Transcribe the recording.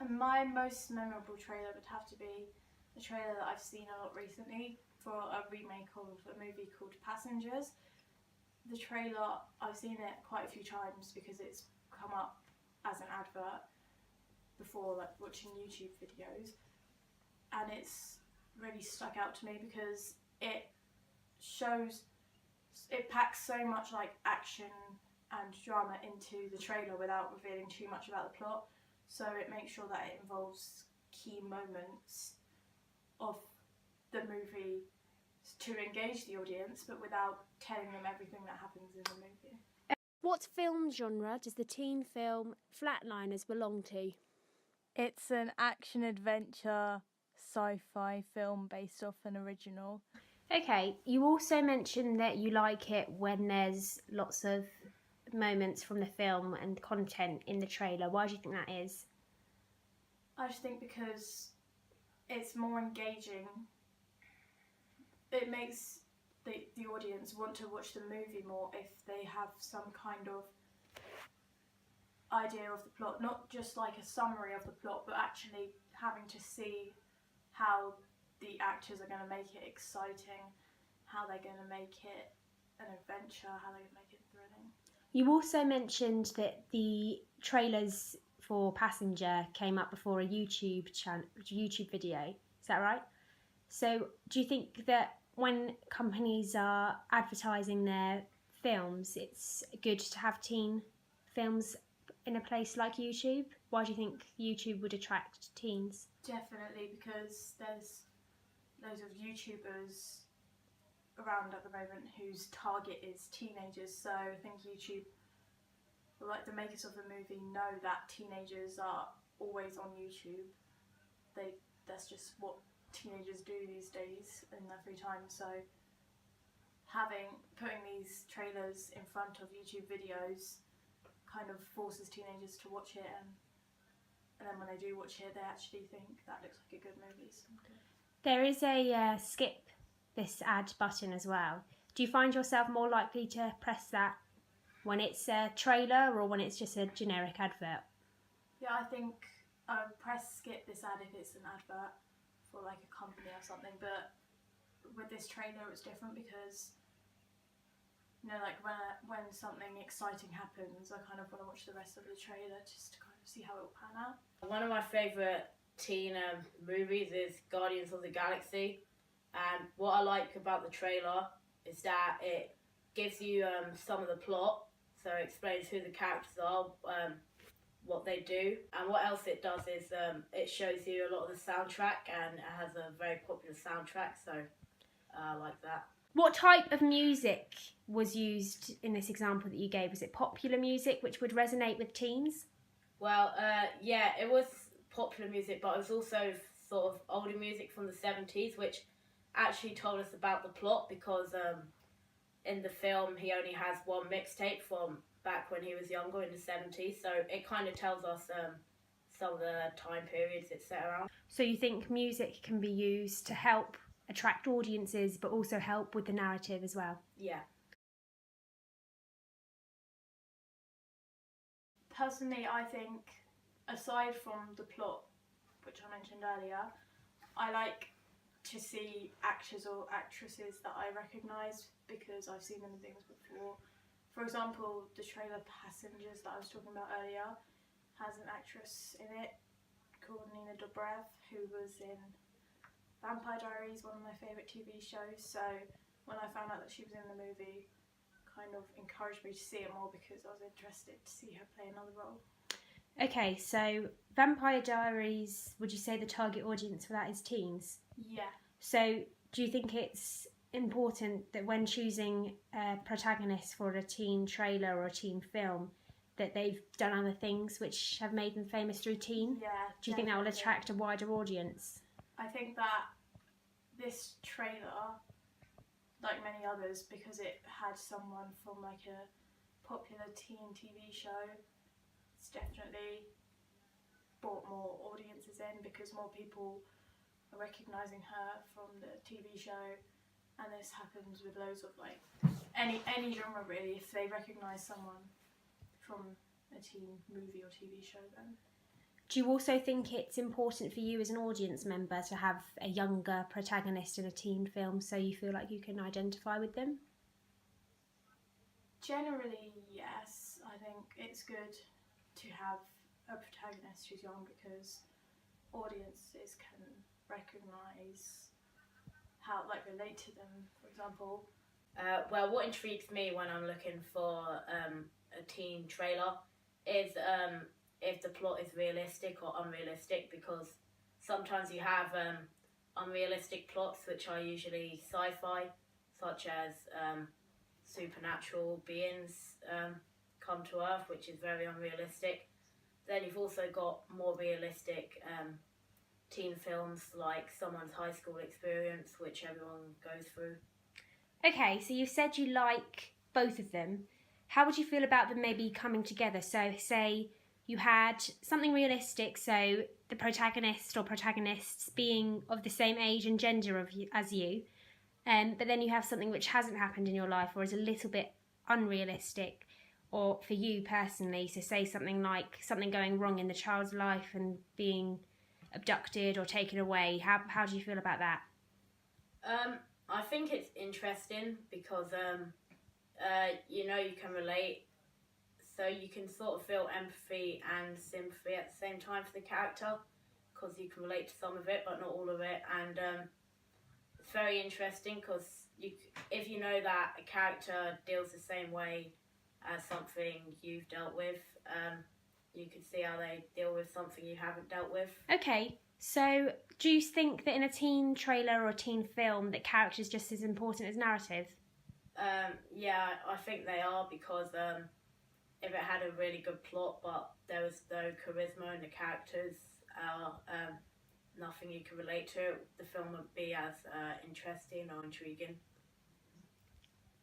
And my most memorable trailer would have to be the trailer that I've seen a lot recently for a remake of a movie called Passengers. The trailer, I've seen it quite a few times because it's come up as an advert before, like watching YouTube videos, and it's really stuck out to me because it packs so much like action and drama into the trailer without revealing too much about the plot. So it makes sure that it involves key moments of the movie to engage the audience, but without telling them everything that happens in the movie. What film genre does the teen film Flatliners belong to? It's an action-adventure sci-fi film based off an original. Okay, you also mentioned that you like it when there's lots of moments from the film and content in the trailer. Why do you think that is? I just think because it's more engaging. It makes the audience want to watch the movie more if they have some kind of idea of the plot, not just like a summary of the plot, but actually having to see how the actors are going to make it exciting, how they're going to make it an adventure, how they're going to make it thrilling. You also mentioned that the trailers for Passenger came up before a YouTube video. Is that right? So do you think that when companies are advertising their films, it's good to have teen films in a place like YouTube? Why do you think YouTube would attract teens? Definitely, because there's loads of YouTubers around at the moment whose target is teenagers, so I think YouTube, like the makers of the movie, know that teenagers are always on YouTube. That's just what teenagers do these days in their free time, so putting these trailers in front of YouTube videos kind of forces teenagers to watch it, and then when they do watch it, they actually think that looks like a good movie. So. There is a skip this ad button as well. Do you find yourself more likely to press that when it's a trailer or when it's just a generic advert? Yeah, I think I would press skip this ad if it's an advert for like a company or something, but with this trailer it's different because, you know, like when something exciting happens, I kind of want to watch the rest of the trailer just to kind of see how it will pan out. One of my favourite teen movies is Guardians of the Galaxy, and what I like about the trailer is that it gives you some of the plot, so it explains who the characters are, what they do, and what else it does is it shows you a lot of the soundtrack, and it has a very popular soundtrack, so I like that. What type of music was used in this example that you gave? Was it popular music which would resonate with teens? Well, yeah, it was popular music, but it was also sort of older music from the 70s, which actually told us about the plot because in the film he only has one mixtape from back when he was younger in the 70s, so it kind of tells us some of the time periods, etc. So you think music can be used to help attract audiences but also help with the narrative as well? Yeah. Personally, I think, aside from the plot, which I mentioned earlier, I like to see actors or actresses that I recognise because I've seen them in things before. For example, the trailer Passengers that I was talking about earlier has an actress in it called Nina Dobrev, who was in Vampire Diaries, one of my favourite TV shows, so when I found out that she was in the movie, kind of encouraged me to see it more because I was interested to see her play another role. Okay, so Vampire Diaries, would you say the target audience for that is teens? Yeah. So do you think it's important that when choosing a protagonist for a teen trailer or a teen film that they've done other things which have made them famous through teen? Yeah. Do you think that will definitely. attract a wider audience? I think that this trailer, like many others, because it had someone from like a popular teen TV show, it's definitely brought more audiences in because more people are recognising her from the TV show, and this happens with loads of like any genre really. If they recognise someone from a teen movie or TV show, then. Do you also think it's important for you as an audience member to have a younger protagonist in a teen film so you feel like you can identify with them? Generally, yes. I think it's good to have a protagonist who's young because audiences can recognise how, like, relate to them, for example. Well, what intrigues me when I'm looking for a teen trailer is if the plot is realistic or unrealistic, because sometimes you have unrealistic plots which are usually sci-fi, such as supernatural beings come to Earth, which is very unrealistic. Then you've also got more realistic teen films like Someone's High School Experience, which everyone goes through. Okay, so you said you like both of them. How would you feel about them maybe coming together? So, say you had something realistic, so the protagonist or protagonists being of the same age and gender as you, but then you have something which hasn't happened in your life or is a little bit unrealistic, or for you personally, so say something like something going wrong in the child's life and being abducted or taken away. How do you feel about that? I think it's interesting because you can relate, so you can sort of feel empathy and sympathy at the same time for the character, because you can relate to some of it but not all of it, and it's very interesting because if you know that a character deals the same way as something you've dealt with, you can see how they deal with something you haven't dealt with. Okay, so do you think that in a teen trailer or a teen film that character is just as important as narrative? Yeah, I think they are, because if it had a really good plot but there was no charisma and the characters are nothing you can relate to, the film wouldn't be as interesting or intriguing.